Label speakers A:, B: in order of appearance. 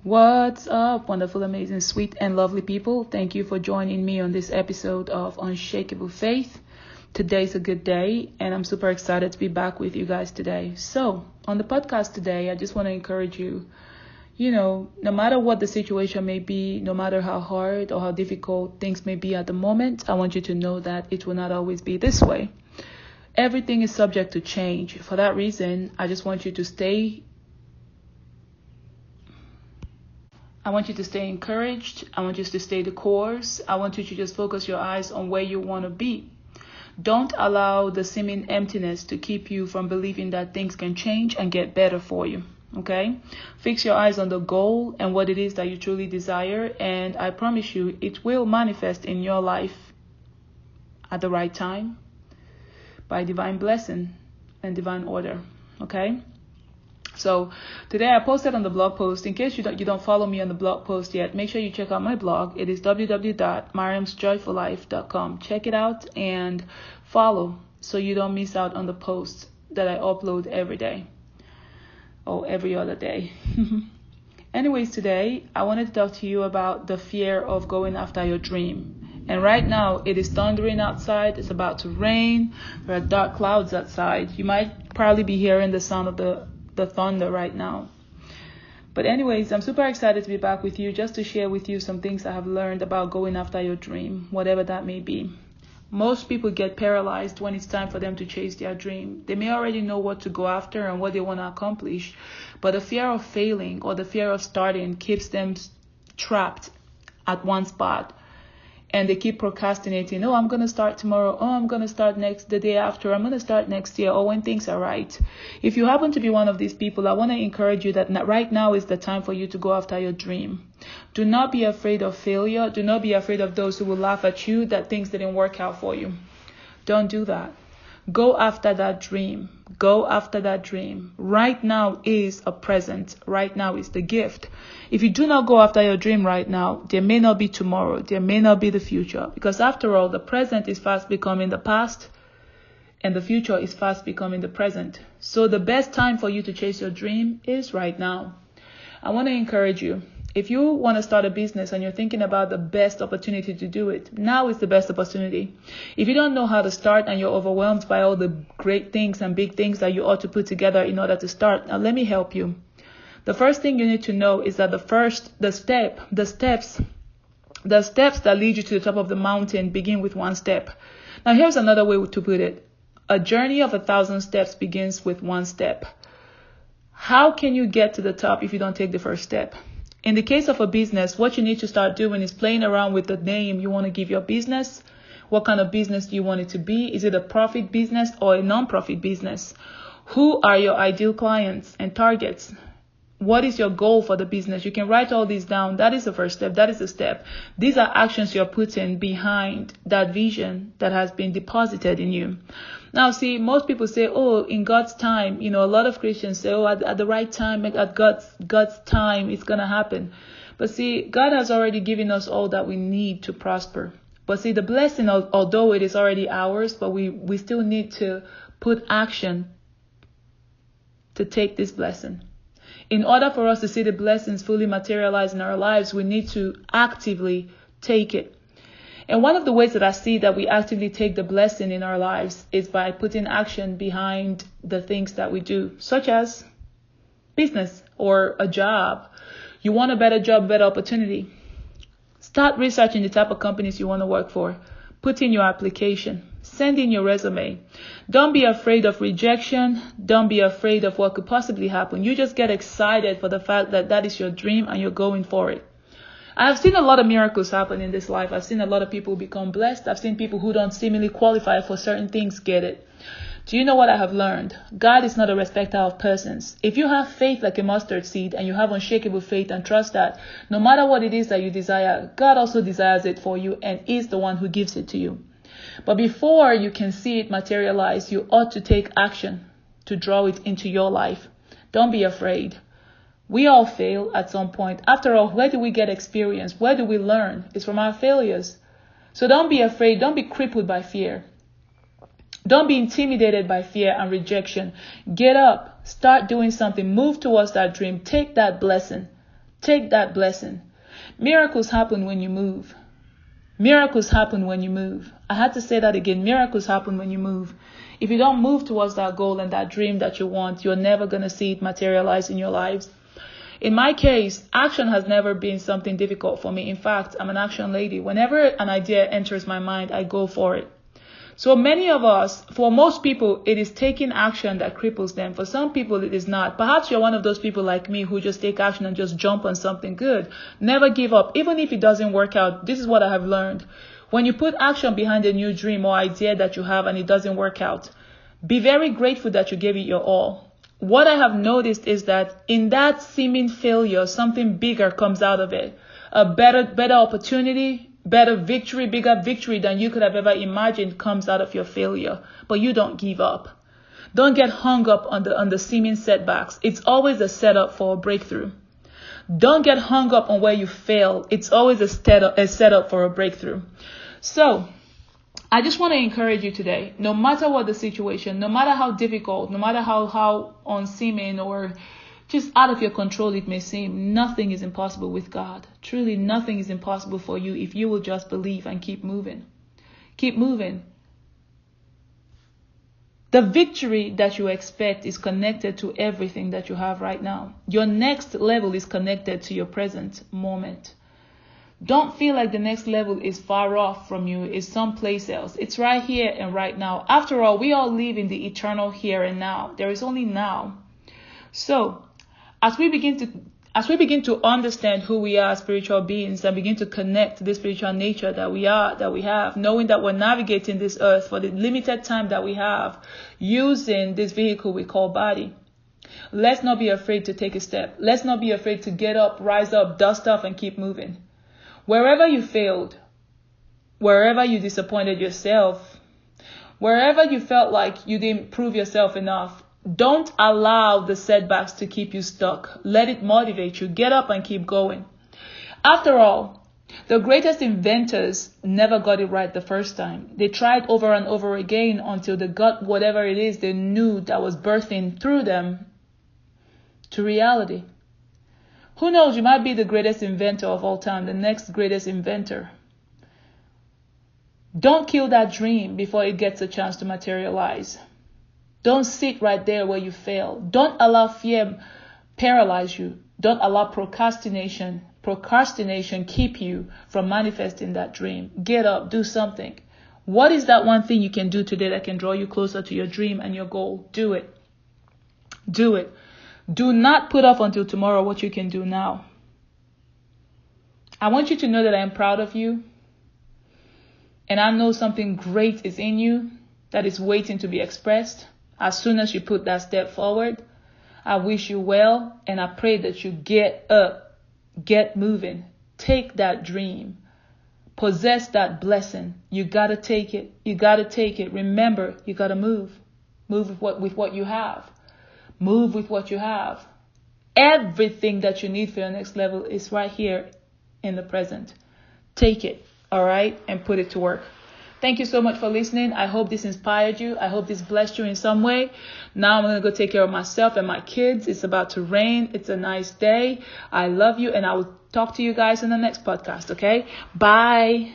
A: What's up, wonderful, amazing, sweet, and lovely people? Thank you for joining me on this episode of Unshakable Faith. Today's a good day, and I'm super excited to be back with you guys today. So, on the podcast today, I just want to encourage you, no matter what the situation may be, no matter how hard or how difficult things may be at the moment, I want you to know that it will not always be this way. Everything is subject to change. For that reason, I just want you to stay encouraged. I want you to stay the course. I want you to just focus your eyes on where you want to be. Don't allow the seeming emptiness to keep you from believing that things can change and get better for you. Okay? Fix your eyes on the goal and what it is that you truly desire. And I promise you, it will manifest in your life at the right time by divine blessing and divine order. Okay? So today I posted on the blog post. In case you don't follow me on the blog post yet, make sure you check out my blog. It is www.maryamsjoyfullife.com. Check it out and follow so you don't miss out on the posts that I upload every day or every other day. Anyways, today I wanted to talk to you about the fear of going after your dream. And right now it is thundering outside. It's about to rain. There are dark clouds outside. You might probably be hearing the sound of the thunder right now. But anyways, I'm super excited to be back with you just to share with you some things I have learned about going after your dream, whatever that may be. Most people get paralyzed when it's time for them to chase their dream. They may already know what to go after and what they want to accomplish, but the fear of failing or the fear of starting keeps them trapped at one spot. And they keep procrastinating. Oh, I'm going to start tomorrow. Oh, I'm going to start the day after. I'm going to start next year or when things are right. If you happen to be one of these people, I want to encourage you that right now is the time for you to go after your dream. Do not be afraid of failure. Do not be afraid of those who will laugh at you that things didn't work out for you. Don't do that. Go after that dream. Go after that dream. Right now is a present. Right now is the gift. If you do not go after your dream right now, there may not be tomorrow. There may not be the future. Because after all, the present is fast becoming the past and the future is fast becoming the present. So the best time for you to chase your dream is right now. I want to encourage you. If you want to start a business and you're thinking about the best opportunity to do it, now is the best opportunity. If you don't know how to start and you're overwhelmed by all the great things and big things that you ought to put together in order to start, now let me help you. The first thing you need to know is that the steps that lead you to the top of the mountain begin with one step. Now here's another way to put it. A journey of 1,000 steps begins with one step. How can you get to the top if you don't take the first step? In the case of a business, what you need to start doing is playing around with the name you want to give your business. What kind of business do you want it to be? Is it a profit business or a non-profit business? Who are your ideal clients and targets? What is your goal for the business? You can write all these down. That is the first step. That is the step. These are actions you're putting behind that vision that has been deposited in you. Now, see, most people say, oh, in God's time, a lot of Christians say, oh, at the right time, at God's time, it's going to happen. But see, God has already given us all that we need to prosper. But see, the blessing, although it is already ours, but we still need to put action to take this blessing. In order for us to see the blessings fully materialize in our lives, we need to actively take it. And one of the ways that I see that we actively take the blessing in our lives is by putting action behind the things that we do, such as business or a job. You want a better job, better opportunity. Start researching the type of companies you want to work for. Put in your application. Send in your resume. Don't be afraid of rejection. Don't be afraid of what could possibly happen. You just get excited for the fact that that is your dream and you're going for it. I've seen a lot of miracles happen in this life. I've seen a lot of people become blessed. I've seen people who don't seemingly qualify for certain things get it. Do you know what I have learned? God is not a respecter of persons. If you have faith like a mustard seed and you have unshakable faith and trust that no matter what it is that you desire, God also desires it for you and is the one who gives it to you. But before you can see it materialize, you ought to take action to draw it into your life. Don't be afraid. We all fail at some point. After all, where do we get experience? Where do we learn? It's from our failures. So don't be afraid. Don't be crippled by fear. Don't be intimidated by fear and rejection. Get up. Start doing something. Move towards that dream. Take that blessing. Take that blessing. Miracles happen when you move. Miracles happen when you move. I had to say that again. Miracles happen when you move. If you don't move towards that goal and that dream that you want, you're never going to see it materialize in your lives. In my case, action has never been something difficult for me. In fact, I'm an action lady. Whenever an idea enters my mind, I go for it. So many of us, for most people, it is taking action that cripples them. For some people, it is not. Perhaps you're one of those people like me who just take action and just jump on something good. Never give up. Even if it doesn't work out, this is what I have learned. When you put action behind a new dream or idea that you have and it doesn't work out, be very grateful that you gave it your all. What I have noticed is that in that seeming failure, something bigger comes out of it. A better opportunity, better victory, bigger victory than you could have ever imagined comes out of your failure. But you don't give up. Don't get hung up on the seeming setbacks. It's always a setup for a breakthrough. Don't get hung up on where you fail. It's always a setup for a breakthrough. So, I just want to encourage you today, no matter what the situation, no matter how difficult, no matter how unseeming or just out of your control it may seem, nothing is impossible with God. Truly, nothing is impossible for you if you will just believe and keep moving. Keep moving. The victory that you expect is connected to everything that you have right now. Your next level is connected to your present moment. Don't feel like the next level is far off from you, is someplace else. It's right here and right now. After all, we all live in the eternal here and now. There is only now. So, as we begin to understand who we are as spiritual beings and begin to connect to the spiritual nature that we have, knowing that we're navigating this earth for the limited time that we have, using this vehicle we call body, let's not be afraid to take a step. Let's not be afraid to get up, rise up, dust off, and keep moving. Wherever you failed, wherever you disappointed yourself, wherever you felt like you didn't prove yourself enough, don't allow the setbacks to keep you stuck. Let it motivate you. Get up and keep going. After all, the greatest inventors never got it right the first time. They tried over and over again until they got whatever it is they knew that was birthing through them to reality. Who knows, you might be the greatest inventor of all time, the next greatest inventor. Don't kill that dream before it gets a chance to materialize. Don't sit right there where you fail. Don't allow fear paralyze you. Don't allow procrastination keep you from manifesting that dream. Get up, do something. What is that one thing you can do today that can draw you closer to your dream and your goal? Do it. Do it. Do not put off until tomorrow what you can do now. I want you to know that I am proud of you. And I know something great is in you that is waiting to be expressed. As soon as you put that step forward, I wish you well. And I pray that you get up, get moving, take that dream, possess that blessing. You got to take it. You got to take it. Remember, you got to move. Move with what you have. Move with what you have. Everything that you need for your next level is right here in the present. Take it, all right, and put it to work. Thank you so much for listening. I hope this inspired you. I hope this blessed you in some way. Now I'm going to go take care of myself and my kids. It's about to rain. It's a nice day. I love you, and I will talk to you guys in the next podcast, okay? Bye.